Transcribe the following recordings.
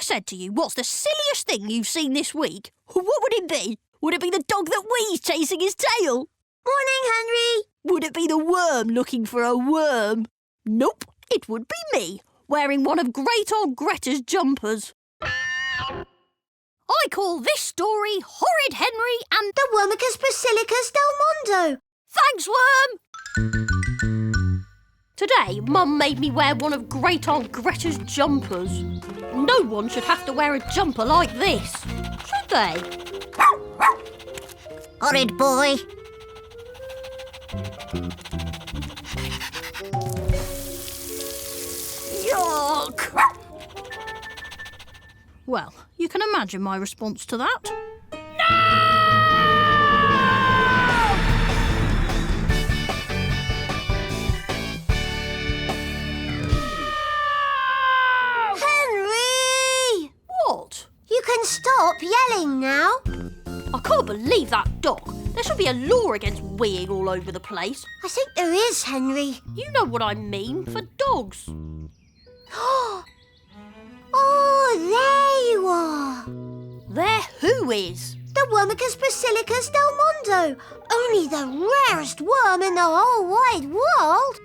said to you, what's the silliest thing you've seen this week, what would it be? Would it be the dog that wheezed chasing his tail? Morning, Henry. Would it be the worm looking for a worm? Nope, it would be me, wearing one of Great Aunt Greta's jumpers. I call this story Horrid Henry and the WORMICUS Basilicus del Mondo. Thanks, Worm! Today, Mum made me wear one of Great Aunt Greta's jumpers. No one should have to wear a jumper like this, should they? Horrid boy. Yuck! Well, you can imagine my response to that. Henry! What? You can stop yelling now. I can't believe that dog. There should be a law against weeing all over the place. I think there is, Henry. You know what I mean, for dogs. Oh, there you are. There who is? The WORMICUS Basilicus del Mondo. Only the rarest worm in the whole wide world.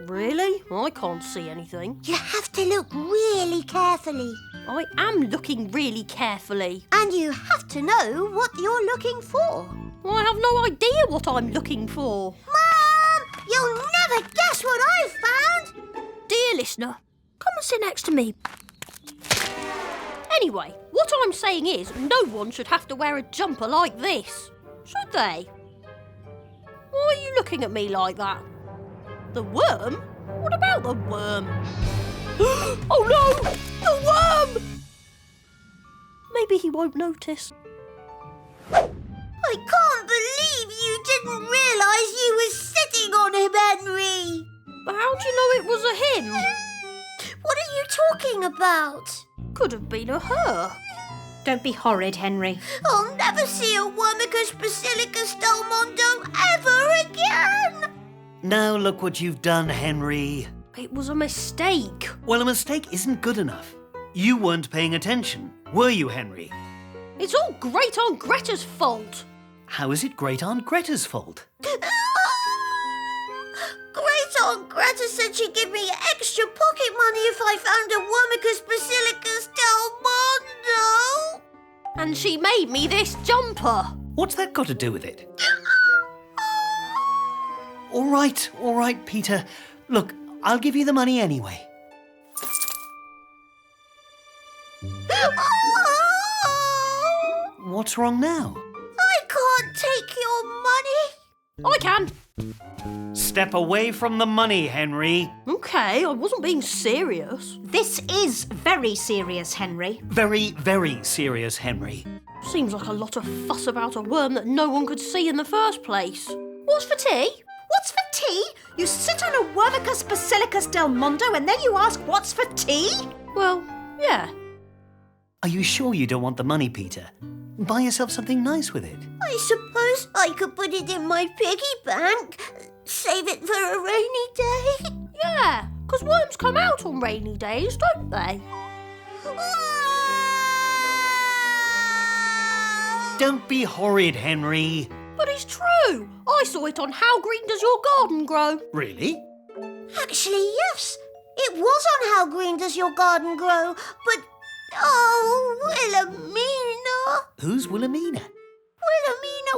Really? I can't see anything. You have to look really carefully. I am looking really carefully. And you have to know what you're looking for. I have no idea what I'm looking for. Mom! You'll never guess what I've found! Dear listener, come and sit next to me. Anyway, what I'm saying is no one should have to wear a jumper like this, should they? Why are you looking at me like that? The worm? What about the worm? Oh no! The worm! Maybe he won't notice. I can't believe you didn't realise you were sitting on him, Henry! But how do you know it was a him? What are you talking about? Could have been a her. Don't be horrid, Henry. I'll never see a WORMICUS Basilicus del Mondo ever again! Now look what you've done, Henry. It was a mistake. Well, a mistake isn't good enough. You weren't paying attention, were you, Henry? It's all Great Aunt Greta's fault. How is it Great Aunt Greta's fault? Great Aunt Greta said she'd give me extra pocket money if I found a WORMICUS Basilicus del Mondo. And she made me this jumper. What's that got to do with it? All right, Peter. Look, I'll give you the money anyway. What's wrong now? I can't take your money. I can. Step away from the money, Henry. OK, I wasn't being serious. This is very serious, Henry. Very, very serious, Henry. Seems like a lot of fuss about a worm that no one could see in the first place. What's for tea? What's for tea? You sit on a WORMICUS Basilicus del Mondo and then you ask what's for tea? Well, yeah. Are you sure you don't want the money, Peter? Buy yourself something nice with it. I suppose I could put it in my piggy bank. Save it for a rainy day. Yeah, because worms come out on rainy days, don't they? Don't be horrid, Henry. But it's true. I saw it on How Green Does Your Garden Grow? Really? Actually, yes. It was on How Green Does Your Garden Grow, but... Oh, Wilhelmina. Who's Wilhelmina? Wilhelmina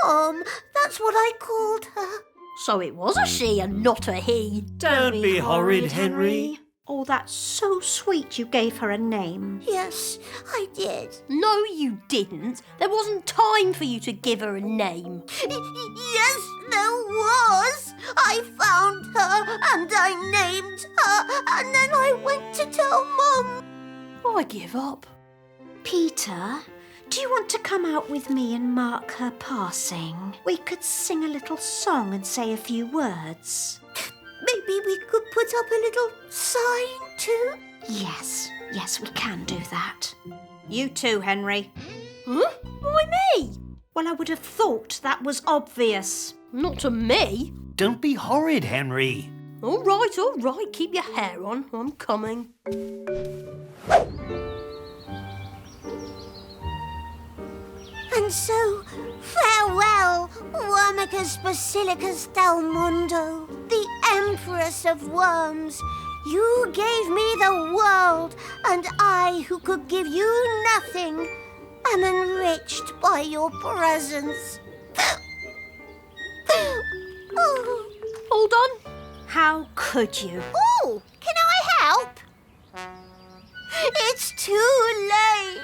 Worm. That's what I called her. So it was a she and not a he. Don't be horrid, Henry. Oh, that's so sweet you gave her a name. Yes, I did. No, you didn't. There wasn't time for you to give her a name. Yes, there was. I found her and I named her and then I went to tell Mum. I give up. Peter, do you want to come out with me and mark her passing? We could sing a little song and say a few words. Maybe we could put up a little sign too? Yes, we can do that. You too, Henry. Huh? Why me? Well, I would have thought that was obvious. Not to me. Don't be horrid, Henry. All right. Keep your hair on. I'm coming. And so, farewell, WORMICUS BASILICUS del MUNDO, the Empress of Worms. You gave me the world, and I, who could give you nothing, am enriched by your presence. Oh. Hold on. How could you? Oh, can I help? It's too late.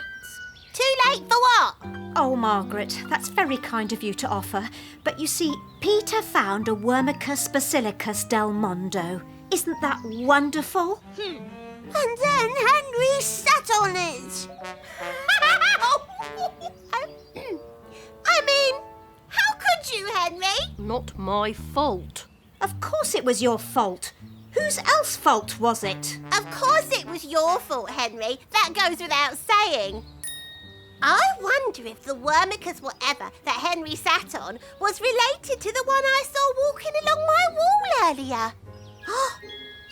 Too late for what? Oh, Margaret, that's very kind of you to offer. But you see, Peter found a WORMICUS BASILICUS del MUNDO. Isn't that wonderful? And then Henry sat on it. I mean, how could you, Henry? Not my fault. Of course it was your fault. Whose else fault was it? Of course it was your fault, Henry. That goes without saying. I wonder if the WORMICUS whatever that Henry sat on was related to the one I saw walking along my wall earlier. Oh,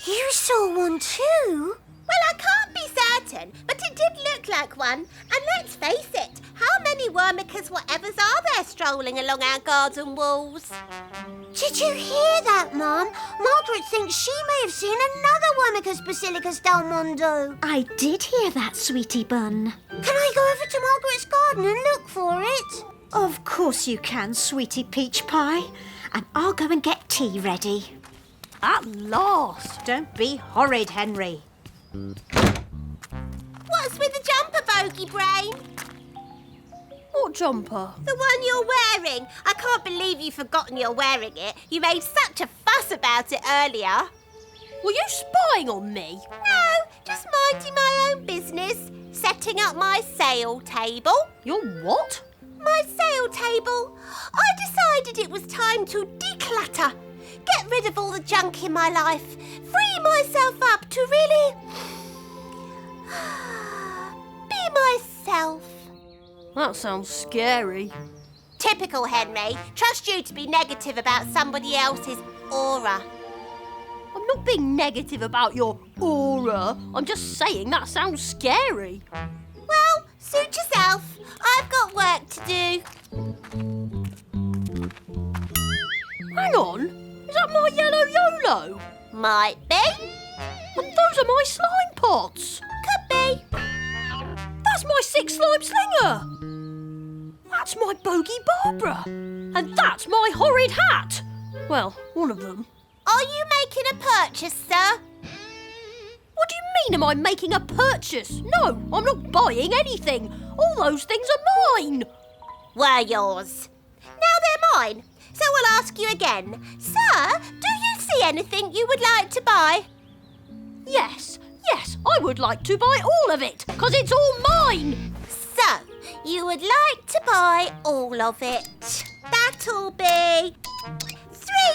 you saw one too? Well, I can't be certain, but it did look like one. And let's face it, how many WORMICUS whatevers are there strolling along our garden walls? Did you hear that, Mum? Margaret thinks she may have seen another WORMICUS BASILICUS del MUNDO. I did hear that, sweetie bun. Can I go over to Margaret's garden and look for it? Of course you can, sweetie peach pie. And I'll go and get tea ready. At last. Don't be horrid, Henry. What's with the jumper, Bogey Brain? What jumper? The one you're wearing. I can't believe you've forgotten you're wearing it. You made such a fuss about it earlier. Were you spying on me? No, just minding my own business. Setting up my sale table. Your what? My sale table. I decided it was time to declutter. Get rid of all the junk in my life. Free myself up to really be myself. That sounds scary. Typical Henry. Trust you to be negative about somebody else's aura. I'm not being negative about your aura. I'm just saying that sounds scary. Well, suit yourself. I've got work to do. Hang on. Is that my yellow YOLO? Might be. And those are my slime pots. Could be. That's my 6 slime slinger. That's my bogey Barbara. And that's my horrid hat. Well, one of them. Are you making a purchase, sir? What do you mean, am I making a purchase? No, I'm not buying anything. All those things are mine. Were yours. Now they're mine. So I'll ask you again. Sir, do you see anything you would like to buy? Yes, I would like to buy all of it, because it's all mine. So, you would like to buy all of it. That'll be £3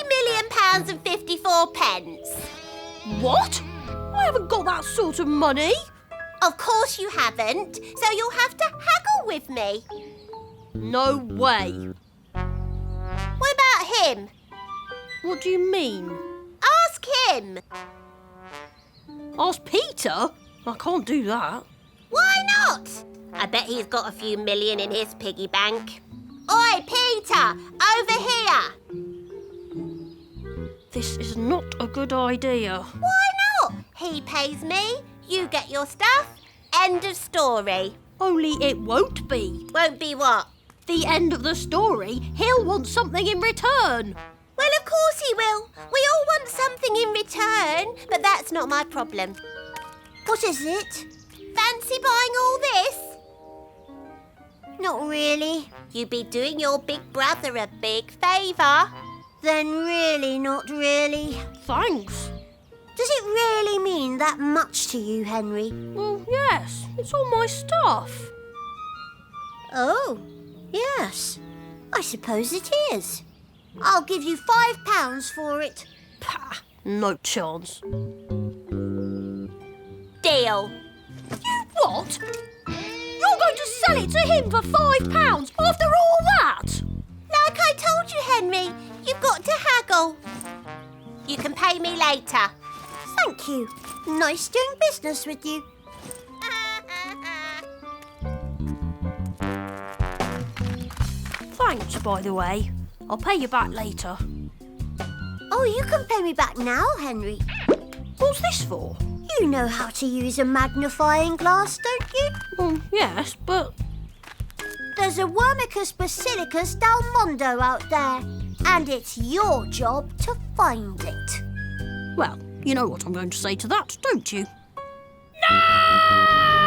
million and 54 pence. What? I haven't got that sort of money. Of course you haven't, so you'll have to haggle with me. No way. What about him? What do you mean? Ask him. Ask Peter? I can't do that. Why not? I bet he's got a few million in his piggy bank. Oi, Peter, over here. This is not a good idea. Why not? He pays me, you get your stuff. End of story. Only it won't be. Won't be what? The end of the story. He'll want something in return. Well, of course he will. We all want something in return, but that's not my problem. What is it? Fancy buying all this? Not really. You'd be doing your big brother a big favour. Then really, not really. Thanks. Does it really mean that much to you, Henry? Well, yes. It's all my stuff. Oh, yes. I suppose it is. I'll give you £5 for it. Pah, no chance. Deal. You what? You're going to sell it to him for £5 after all that? Like I told you, Henry, you've got to haggle. You can pay me later. Thank you. Nice doing business with you. Thanks, by the way. I'll pay you back later. Oh, you can pay me back now, Henry. What's this for? You know how to use a magnifying glass, don't you? Well, yes, but... There's a WORMICUS basilicus del Mondo out there, and it's your job to find it. Well, you know what I'm going to say to that, don't you? No!